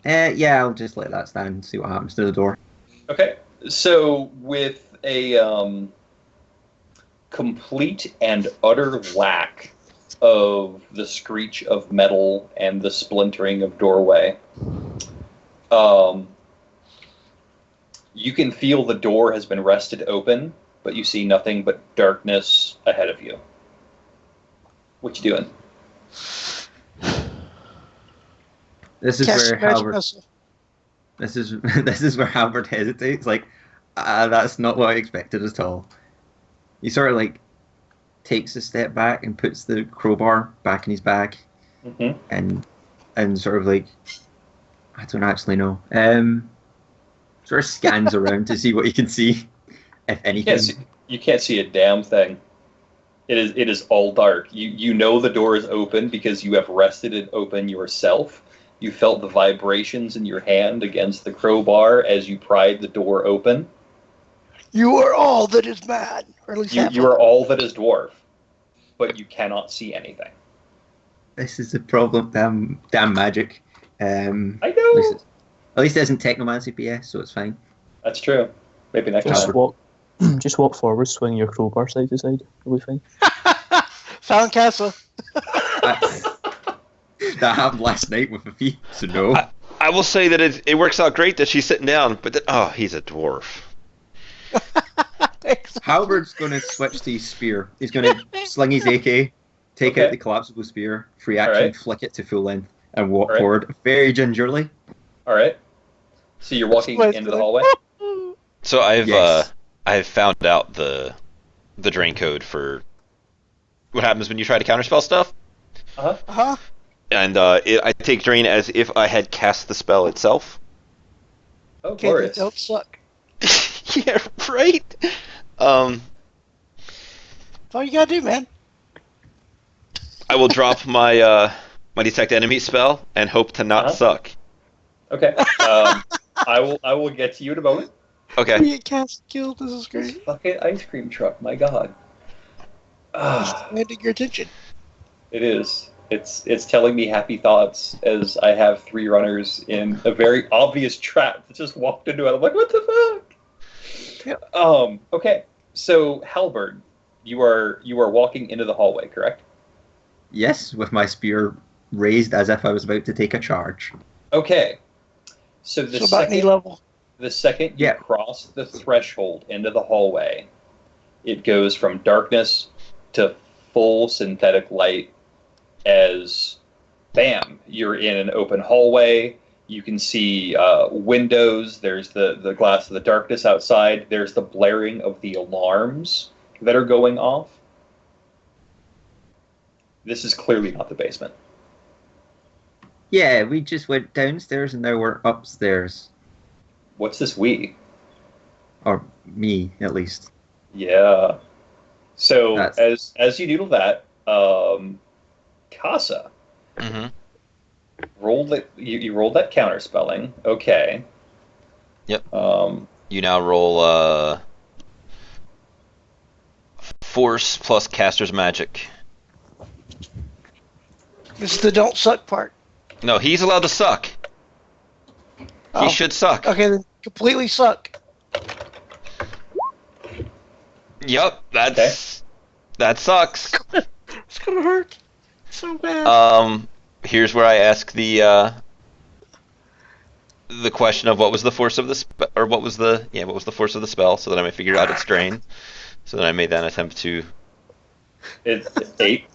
Yeah, I'll just let that stand and see what happens to the door.
Okay, so with a complete and utter lack of the screech of metal and the splintering of doorway, you can feel the door has been wrested open, but you see nothing but darkness ahead of you. What you doing?
This is
Cast
where
magic
Halbert.
missile.
This is this is where Halbert hesitates. Like, That's not what I expected at all. He sort of like takes a step back and puts the crowbar back in his bag,
Mm-hmm.
and sort of like, I don't actually know. Sort of scans around to see what he can see, if anything.
You can't see a damn thing. It is all dark. You know the door is open because you have rested it open yourself. You felt the vibrations in your hand against the crowbar as you pried the door open.
You are all that is mad, or at least
You are all that is dwarf, but you cannot see anything.
This is the problem. Damn magic.
I know.
At least it isn't Technomancy PS, so it's fine.
That's true. Maybe next
Just
time.
just walk forward, swing your crowbar side to side. It'll be fine.
Found Castle.
That happened last night with a fee, so no.
I will say that it works out great that she's sitting down, but he's a dwarf.
Halberd's going to switch to his spear. He's going to sling his AK, take out the collapsible spear, free action, flick it to full length, and walk forward very gingerly.
All right. So you're walking into the hallway?
So I've
Yes.
I've found out the drain code for what happens when you try to counterspell stuff.
Uh-huh.
And I take drain as if I had cast the spell itself.
Oh,
Okay,
glorious.
don't suck.
Yeah, right.
That's all you gotta do, man.
I will drop my my detect enemy spell and hope to not suck.
Okay. I will get to you in a moment.
Okay.
We get cast killed. This is great.
Fucking ice cream truck. My God.
Demanding your attention.
It is. It's telling me happy thoughts as I have 3 runners in a very obvious trap that just walked into it. I'm like, what the fuck?
Yep.
Okay. So Halberd, you are walking into the hallway, correct?
Yes, with my spear raised as if I was about to take a charge.
Okay. So
About knee level.
the second you cross the threshold into the hallway, it goes from darkness to full synthetic light as, bam, you're in an open hallway. You can see windows. There's the glass of the darkness outside. There's the blaring of the alarms that are going off. This is clearly not the basement.
Yeah, we just went downstairs and now we're upstairs.
What's this we?
Or me, at least.
Yeah. So as you doodle that, Casa.
Mm-hmm.
Rolled it. You rolled that counter spelling. Okay.
Yep. You now roll force plus caster's magic.
This is the don't suck part.
No, he's allowed to suck.
Oh.
He should suck.
Okay, then completely suck.
Yep, that sucks.
It's gonna hurt so bad.
Here's where I ask the question of what was the force of the what was the force of the spell, so that I may figure out its drain, so that I may then attempt to.
It's 8.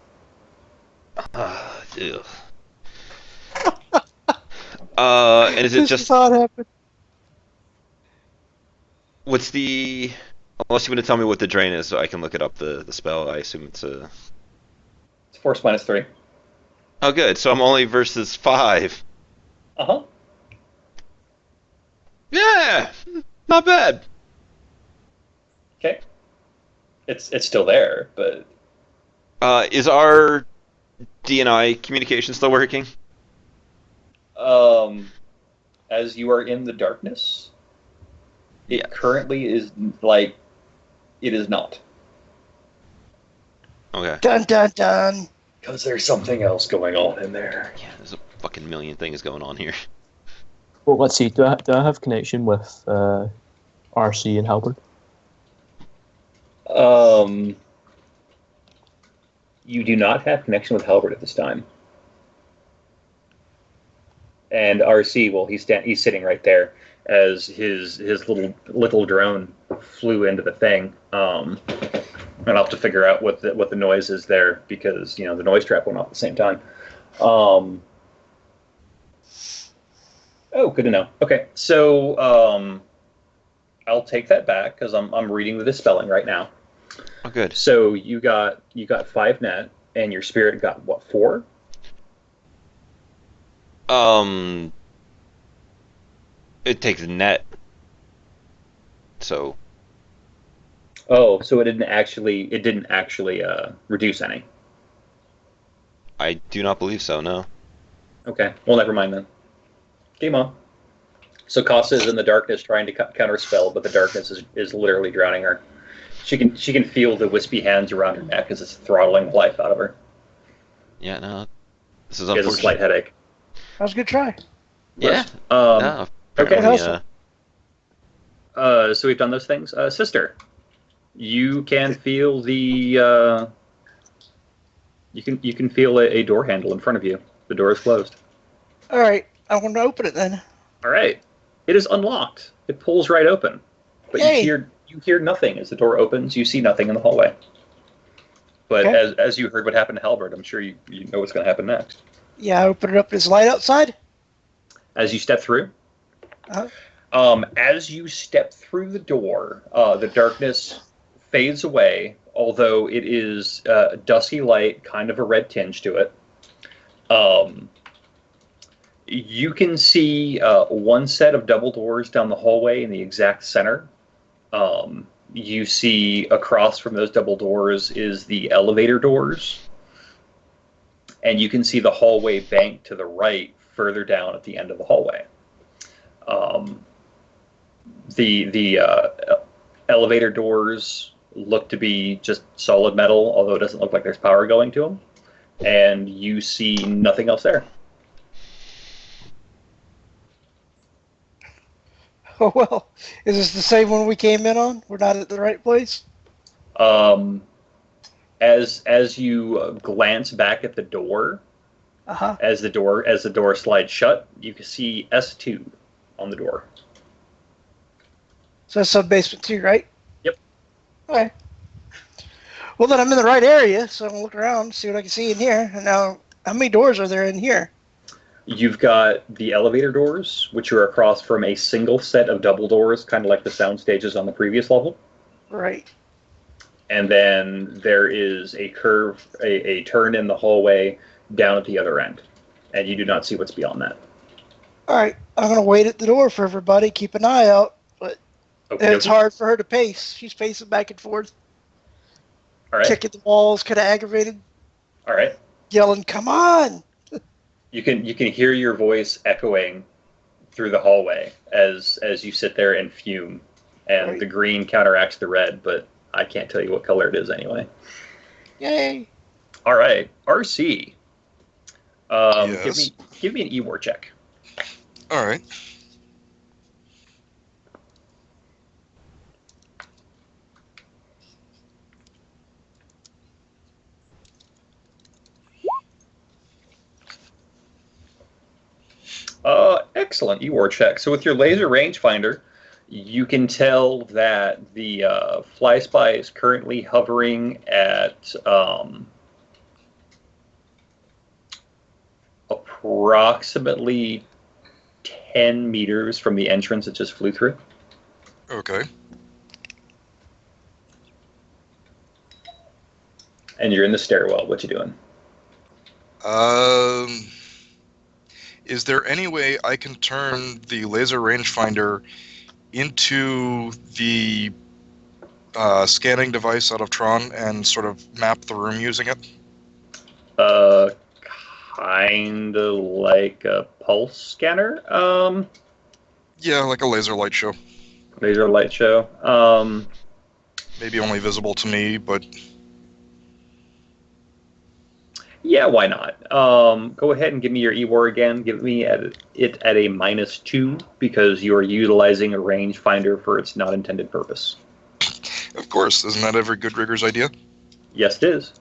Ew. And is it
This
just
is how it happened.
what's the? Unless you want to tell me what the drain is, so I can look it up. The spell. I assume it's a.
It's force -3.
Oh, good. So I'm only versus 5.
Uh-huh.
Yeah, not bad.
Okay. It's still there, but
Is our DNI communication still working?
as you are in the darkness, it
Yeah.
currently is it is not.
Okay.
Dun dun dun.
Because there's something else going on in there.
Yeah, there's a fucking million things going on here.
Well, let's see. Do I have connection with RC and Halberd?
You do not have connection with Halbert at this time. And RC, well, he's sitting right there as his little drone flew into the thing. And I'll have to figure out what the noise is there because the noise trap went off at the same time. Oh, good to know. Okay, so I'll take that back because I'm reading the dispelling right now.
Oh, good.
So you got 5 net, and your spirit got what, 4?
It takes net. So
Oh, so it didn't actually reduce any.
I do not believe so. No.
Okay, well, never mind then. Game on. So Casa is in the darkness trying to counterspell, but the darkness is literally drowning her. She can feel the wispy hands around her neck as it's throttling the life out of her.
Yeah. No. This is
She has a slight
unfortunate.
headache.
That was a good try.
Yeah.
Um,
No.
okay.
Apparently,
So we've done those things. Sister, you can feel the you can feel a door handle in front of you. The door is closed.
All right, I want to open it then.
All right, it is unlocked. It pulls right open, but
Yay.
you hear nothing as the door opens. You see nothing in the hallway. But
Okay.
as you heard what happened to Halbert, I'm sure you know what's going to happen next.
Yeah, I open it up. There's light outside.
As you step through,
Uh-huh.
as you step through the door, the darkness fades away, although it is dusky light, kind of a red tinge to it. You can see one set of double doors down the hallway in the exact center. You see across from those double doors is the elevator doors. And you can see the hallway bank to the right further down at the end of the hallway. The elevator doors look to be just solid metal, although it doesn't look like there's power going to them. And you see nothing else there.
Oh well, is this the same one we came in on? We're not at the right place.
As you glance back at the door,
Uh-huh.
as the door slides shut, you can see S2 on the door.
So that's sub basement 2, right?
Yep.
Okay. Well, then I'm in the right area, so I'm gonna look around, see what I can see in here. And now, how many doors are there in here?
You've got the elevator doors, which are across from a single set of double doors, kind of like the sound stages on the previous level.
Right.
And then there is a curve, a turn in the hallway down at the other end. And you do not see what's beyond that.
All right. I'm gonna wait at the door for everybody. Keep an eye out. But
Okay,
it's hard for her to pace. She's pacing back and forth,
All right.
kicking the walls, kind of aggravated,
All right.
yelling, "Come on!"
You can hear your voice echoing through the hallway as you sit there and fume, and
Right.
the green counteracts the red, but I can't tell you what color it is anyway.
Yay!
All right, RC.
Yes.
Give me an E-war check.
All right.
Excellent E-war check. So with your laser rangefinder, you can tell that the fly spy is currently hovering at approximately 10 meters from the entrance it just flew through.
Okay.
And you're in the stairwell. What you doing?
Is there any way I can turn the laser rangefinder into the scanning device out of Tron and sort of map the room using it?
Kind of like a pulse scanner.
Yeah, like a laser light show.
Laser light show.
Maybe only visible to me, but
Yeah, why not? Go ahead and give me your E-war again. Give me it at a -2 because you are utilizing a rangefinder for its not intended purpose.
of course, isn't that every good rigger's idea?
Yes, it is.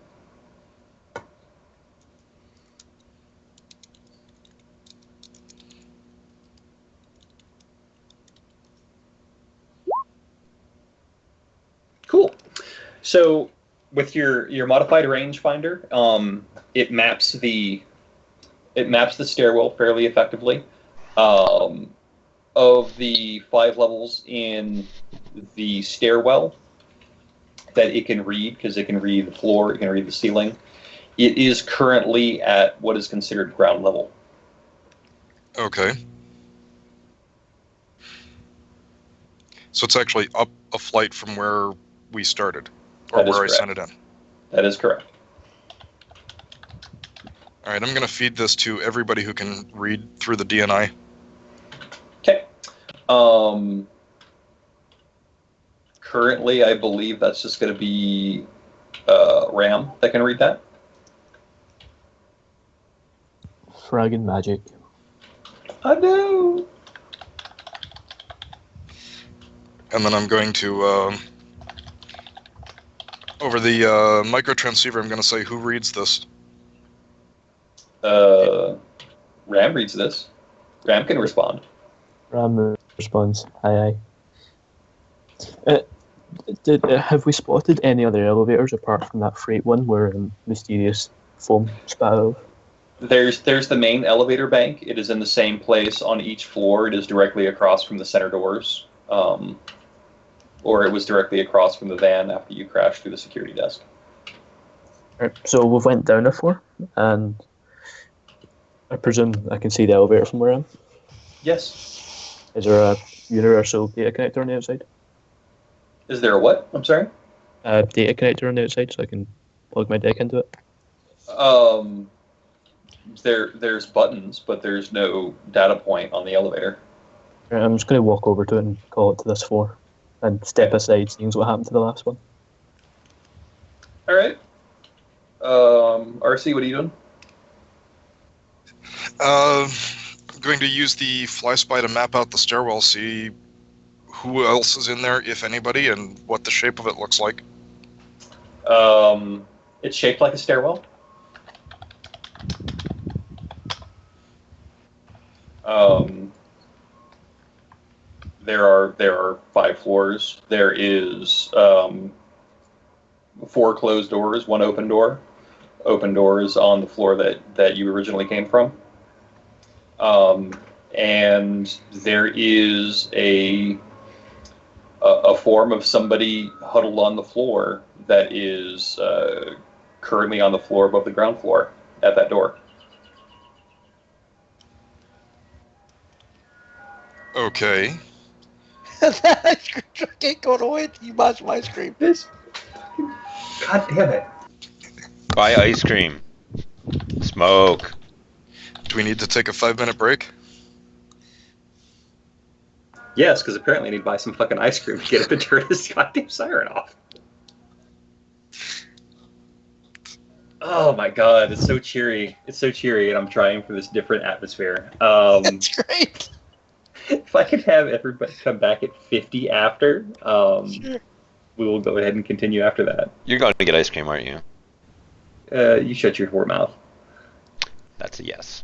Cool. So with your modified rangefinder, it maps the stairwell fairly effectively. Of the 5 levels in the stairwell that it can read, because it can read the floor, it can read the ceiling. It is currently at what is considered ground level.
Okay. So it's actually up a flight from where we started, or
That is
where I
correct.
sent it in.
That is correct.
All right, I'm going to feed this to everybody who can read through the DNI.
Okay. Currently, I believe that's just going to be RAM that can read that.
Fragging magic.
I know.
And then I'm going to, over the microtransceiver, I'm going to say, who reads this?
RAM reads this. RAM can respond.
Ram responds, aye aye. Have we spotted any other elevators apart from that freight one where mysterious foam spat out?
There's the main elevator bank. It is in the same place on each floor. It is directly across from the center doors. Or it was directly across from the van after you crashed through the security desk.
Right, so we've went down a floor, and I presume I can see the elevator from where I am.
Yes.
Is there a universal data connector on the outside?
Is there a what? I'm sorry?
A data connector on the outside so I can plug my deck into it?
There's buttons, but there's no data point on the elevator.
Right, I'm just going to walk over to it and call it to this floor and step aside, seeing what happened to the last one.
All right. RC, what are you doing?
I'm going to use the fly spy to map out the stairwell, see who else is in there, if anybody, and what the shape of it looks like.
It's shaped like a stairwell. There are 5 floors. There is 4 closed doors, 1 open door. Open doors on the floor that you originally came from. And there is a form of somebody huddled on the floor that is currently on the floor above the ground floor at that door.
Okay.
That ice cream truck ain't going away until you buy some ice cream.
This. God damn it.
Buy ice cream. Smoke.
Do we need to take a 5-minute break?
Yes, because apparently I need to buy some fucking ice cream to get up and turn this goddamn siren off. Oh my god, it's so cheery. It's so cheery, and I'm trying for this different atmosphere.
That's great.
If I could have everybody come back at 50 after,
Sure.
we will go ahead and continue after that.
You're going to get ice cream, aren't you?
You shut your whore mouth.
That's a yes.